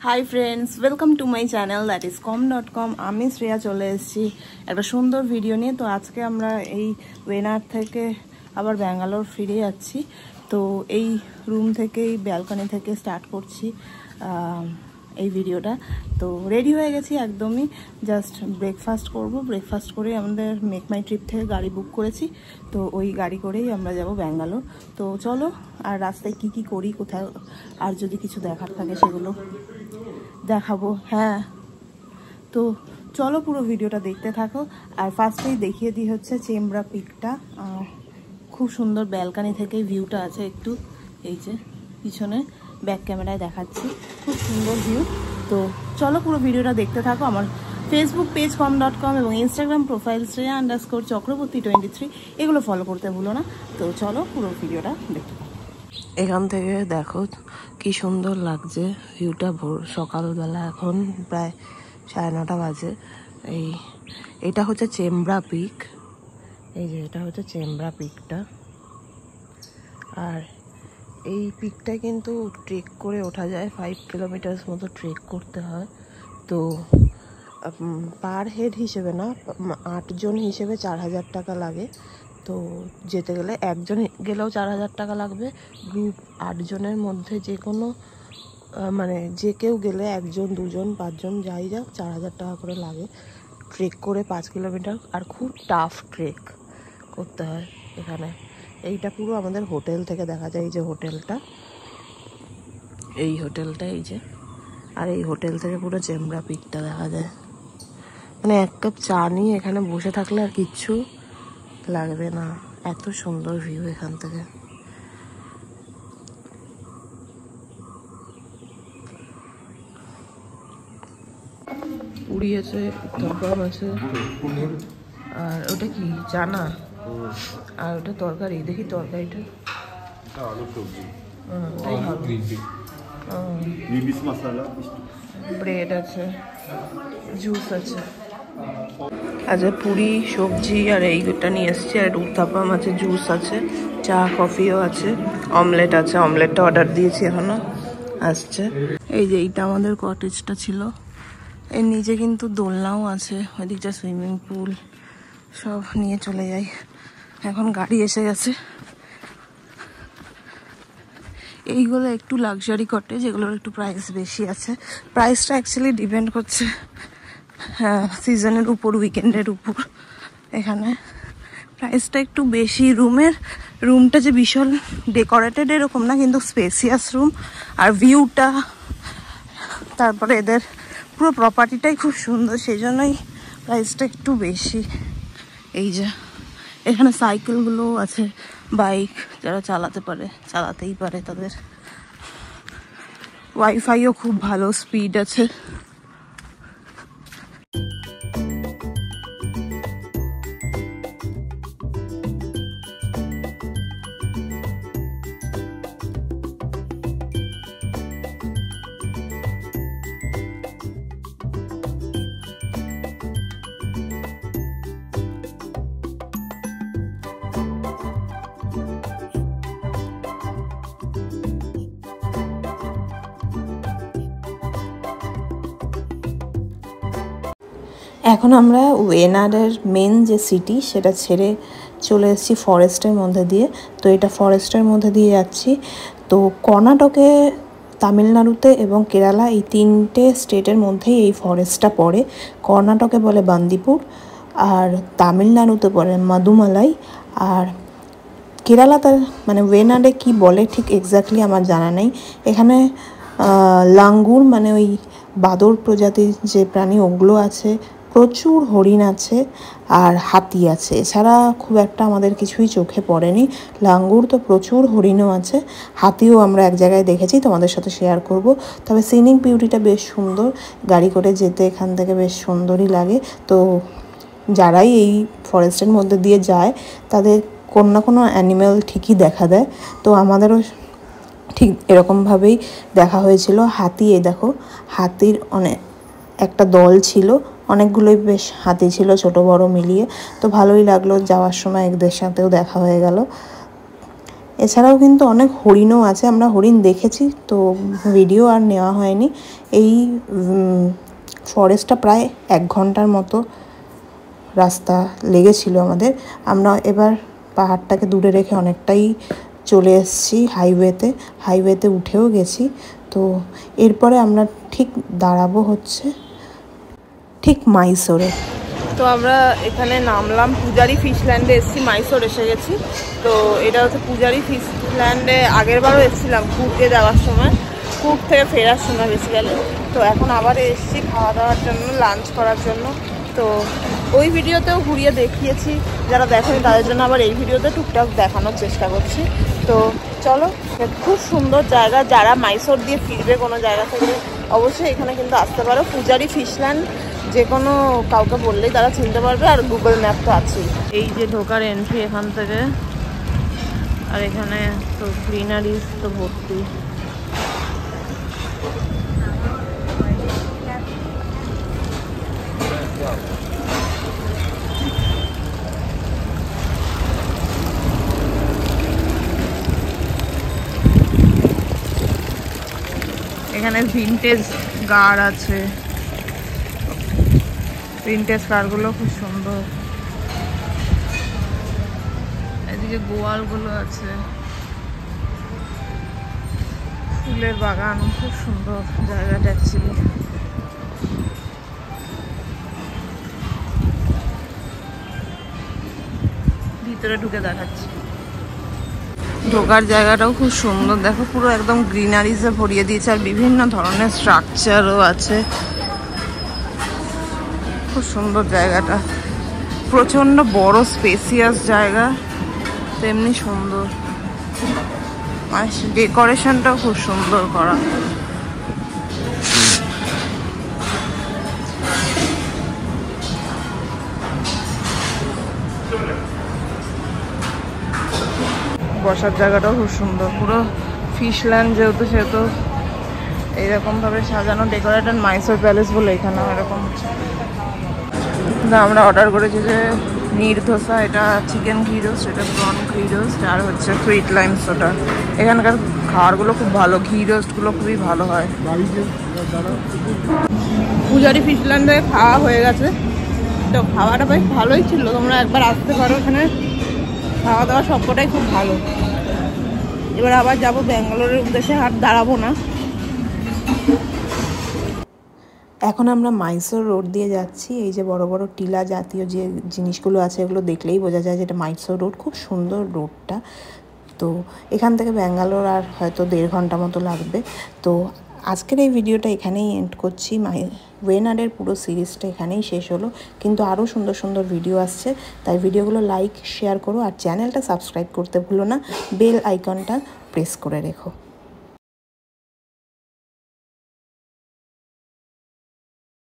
Hi friends, welcome to my channel that is com.com। আমি শ্রেয়া চলে এসেছি একটা সুন্দর ভিডিও নিয়ে। তো আজকে আমরা এই ওয়েনার থেকে আবার ব্যাঙ্গালোর ফিরে যাচ্ছি। তো এই রুম থেকেই ব্যালকনি থেকে স্টার্ট করছি এই ভিডিওটা। তো রেডি হয়ে গেছি একদমই, জাস্ট ব্রেকফাস্ট করব। ব্রেকফাস্ট করে আমাদের মেক মাই ট্রিপ থেকে গাড়ি বুক করেছি, তো ওই গাড়ি করেই আমরা যাব ব্যাঙ্গালোর। তো চলো, আর রাস্তায় কি কি করি, কোথাও আর যদি কিছু দেখার থাকে সেগুলো দেখাবো। হ্যাঁ, তো চলো পুরো ভিডিওটা দেখতে থাকো। আর ফার্স্টেই দেখিয়ে দিই হচ্ছে চেমব্রা পিকটা। খুব সুন্দর ব্যালকনি থেকে ভিউটা আছে। একটু এই যে পিছনে ব্যাক ক্যামেরায় দেখাচ্ছি, খুব সুন্দর ভিউ। তো চলো পুরো ভিডিওটা দেখতে থাকো। আমার ফেসবুক পেজ com.com এবং ইনস্টাগ্রাম প্রোফাইল Shreya_চক্রবর্তী23 এগুলো ফলো করতে ভুলো না। তো চলো পুরো ভিডিওটা দেখতে থাকো। এখান থেকে দেখো কি সুন্দর লাগছে ভিউটা। ভোর সকালবেলা, এখন প্রায় 9:30 বাজে। এটা হচ্ছে চেমব্রা পিক। এই যে এটা হচ্ছে চেমব্রা পিকটা। আর এই পিকটা কিন্তু ট্রেক করে ওঠা যায়, 5 কিলোমিটার মতো ট্রেক করতে হয়। তো পার হেড হিসেবে না, 8 জন হিসেবে 4000 টাকা লাগে। তো যেতে গেলে একজন গেলেও 4000 টাকা লাগবে। গ্রুপ 8 জনের মধ্যে যে কোনো মানে যে কেউ গেলে 1 জন 2 জন 5 জন যাই যাক 4000 টাকা করে লাগে ট্রেক করে 5 কিলোমিটার। আর খুব টাফ ট্রেক করতে হয় এখানে। এইটা পুরো আমাদের হোটেল থেকে দেখা যায়। এই যে হোটেলটা, এই হোটেলটা এই যে, আর এই হোটেল থেকে পুরো চেমব্রা পিকটা দেখা যায়। মানে 1 কাপ চা নিয়ে এখানে বসে থাকলে আর কিচ্ছু লাগবে না, এত সুন্দর ভিউ এখান থেকে। পুরি আছে, তরকারি আছে, আর ওটা কি চানা, আর ওটা তরকারি। দেখি তরকারিটা, ব্রেড আছে, জুস আছে। আচ্ছা, পুরি সবজি আর এইটা নিয়ে এসছি। আর উত্তাপাম আছে, জুস আছে, চা কফিও আছে, অমলেট আছে। অমলেটটা অর্ডার দিয়েছি, এখনো আসছে। এই যে এইটা আমাদের কটেজটা ছিল। এর নিচে কিন্তু দোলনাও আছে, ওইদিকটা সুইমিং পুল, সব নিয়ে চলে যাই। এখন গাড়ি এসে গেছে। এইগুলো একটু লাক্সারি কটেজ, এগুলোর একটু প্রাইস বেশি আছে। প্রাইসটা অ্যাকচুয়ালি ডিপেন্ড করছে হ্যাঁ সিজনের উপর, উইকেন্ডের উপর। এখানে প্রাইসটা একটু বেশি। রুমটা যে বিশাল ডেকোরেটেড এরকম না, কিন্তু স্পেসিয়াস রুম। আর ভিউটা, তারপরে এদের পুরো প্রপার্টিটাই খুব সুন্দর, সেই জন্যই প্রাইসটা একটু বেশি। এই যে এখানে সাইকেলগুলোও আছে, বাইক যারা চালাতেই পারে তাদের। ওয়াইফাইও খুব ভালো স্পিড আছে। এখন আমরা ওয়েনারের মেন যে সিটি সেটা ছেড়ে চলে এসেছি ফরেস্টের মধ্যে দিয়ে। তো এটা ফরেস্টের মধ্যে দিয়ে যাচ্ছি। তো কর্ণাটকে, তামিলনাড়ুতে এবং কেরালা, এই 3টে স্টেটের মধ্যেই এই ফরেস্টটা পড়ে। কর্ণাটকে বলে বান্দিপুর, আর তামিলনাড়ুতে বলে মাদুমালাই, আর কেরালাতে মানে ওয়েনারে কি বলে ঠিক এক্স্যাক্টলি আমার জানা নেই। এখানে লাঙ্গুর মানে ওই বাদর প্রজাতির যে প্রাণী ওগুলো আছে, প্রচুর হরিণ আছে, আর হাতি আছে। এছাড়া খুব একটা আমাদের কিছুই চোখে পড়েনি। লাঙ্গুর তো প্রচুর, হরিণও আছে, হাতিও আমরা এক জায়গায় দেখেছি, তোমাদের সাথে শেয়ার করব। তবে সিনিক বিউটিটা বেশ সুন্দর, গাড়ি করে যেতে এখান থেকে বেশ সুন্দরই লাগে। তো যারাই এই ফরেস্টের মধ্যে দিয়ে যায় তাদের কোনো না কোনো অ্যানিম্যাল ঠিকই দেখা দেয়। তো আমাদেরও ঠিক এরকমভাবেই দেখা হয়েছিল। হাতি, এই দেখো হাতির একটা দল ছিল, অনেকগুলোই বেশ হাতি ছিল, ছোট বড় মিলিয়ে। তো ভালোই লাগলো, যাওয়ার সময় এদের সাথেও দেখা হয়ে গেল। এছাড়াও কিন্তু অনেক হরিণও আছে, আমরা হরিণ দেখেছি, তো ভিডিও আর নেওয়া হয়নি। এই ফরেস্টটা প্রায় 1 ঘন্টার মতো রাস্তা লেগেছিল আমাদের। আমরা এবার পাহাড়টাকে দূরে রেখে অনেকটাই চলে এসেছি হাইওয়েতে উঠেও গেছি। তো এরপরে আমরা ঠিক দাঁড়াবো হচ্ছে ঠিক মাইসোরে। তো আমরা এখানে নামলাম, পূজারি ফিশল্যান্ডে এসেছি, মাইসোর এসে গেছি। তো এটা হচ্ছে পূজারি ফিশল্যান্ডে, আগের বারও এসেছিলাম কুর্গে যাওয়ার সময়, কুর্গ থেকে ফেরার সময় বেসিক্যালি। তো এখন আবার এসেছি খাওয়া দাওয়ার জন্য, লাঞ্চ করার জন্য। তো ওই ভিডিওতেও ঘুরিয়ে দেখিয়েছি, যারা দেখেনি তাদের জন্য আবার এই ভিডিওতে টুকটাক দেখানোর চেষ্টা করছি। তো চলো, খুব সুন্দর জায়গা, যারা মাইসোর দিয়ে ফিরবে কোনো জায়গা থেকে অবশ্যই এখানে কিন্তু আসতে পারো। পূজারি ফিশল্যান্ড যে কোনো কাউকে বললেই তারা চিনতে পারবে, আর গুগল ম্যাপ তো আছেই। এই যে ঢোকার এন্ট্রি এখান থেকে, আর এখানে তো গ্রিনারিজ তো ভর্তি। এখানে ভিনটেজ কার আছে, ভিনটেজ কারগুলো খুব সুন্দর। এদিকে গোয়ালগুলো আছে, ফুলের বাগান, খুব সুন্দর জায়গাটা অ্যাকচুয়ালি। ভিতরে ঢুকে দেখাচ্ছি। ঢোকার জায়গাটাও খুব সুন্দর, দেখো পুরো একদম গ্রিনারিজে ভরিয়ে দিয়েছে, আর বিভিন্ন ধরনের স্ট্রাকচারও আছে। খুব সুন্দর জায়গাটা, প্রচন্ড বড় স্পেসিয়াস জায়গা, তেমনি সুন্দর, আর ডেকোরেশনটাও খুব সুন্দর করা। বসার জায়গাটাও খুব সুন্দর, পুরো ফিশল্যান্ড যেহেতু সেহেতু এইরকম ভাবে সাজানো, ডেকোরেটেড। মাইসোর প্যালেস বলে এখানে এরকম। আমরা অর্ডার করেছি যে নীর ধোসা, এটা চিকেন ঘি রোস্ট, এটা প্রন ঘি রোস্ট, আর হচ্ছে সুইট লাইম সোডা। এখানকার খাবারগুলো খুব ভালো, ঘি রোস্টগুলো খুবই ভালো হয়। পূজারি ফিশল্যান্ডে খাওয়া হয়ে গেছে, তো খাওয়াটা বেশ ভালোই ছিল, তোমরা একবার আসতে পারো, এখানে খাওয়া দাওয়া সবকটাই খুব ভালো। এবার আবার যাবো ব্যাঙ্গালোরের উদ্দেশ্যে, আর দাঁড়াবো না। এখন আমরা মাইসোর রোড দিয়ে যাচ্ছি। এই যে বড় বড় টিলা জাতীয় যে জিনিসগুলো আছে, এগুলো দেখলেই বোঝা যায় যে এটা মাইসোর রোড। খুব সুন্দর রোডটা। তো এখান থেকে ব্যাঙ্গালোর আর হয়তো 1.5 ঘন্টা মতো লাগবে। তো আজকের এই ভিডিওটা এখানেই এন্ড করছি। ওয়েনাডের পুরো সিরিজটা এখানেই শেষ হলো, কিন্তু আরও সুন্দর সুন্দর ভিডিও আসছে, তাই ভিডিওগুলো লাইক শেয়ার করো, আর চ্যানেলটা সাবস্ক্রাইব করতে ভুলো না, বেল আইকনটা প্রেস করে রেখো।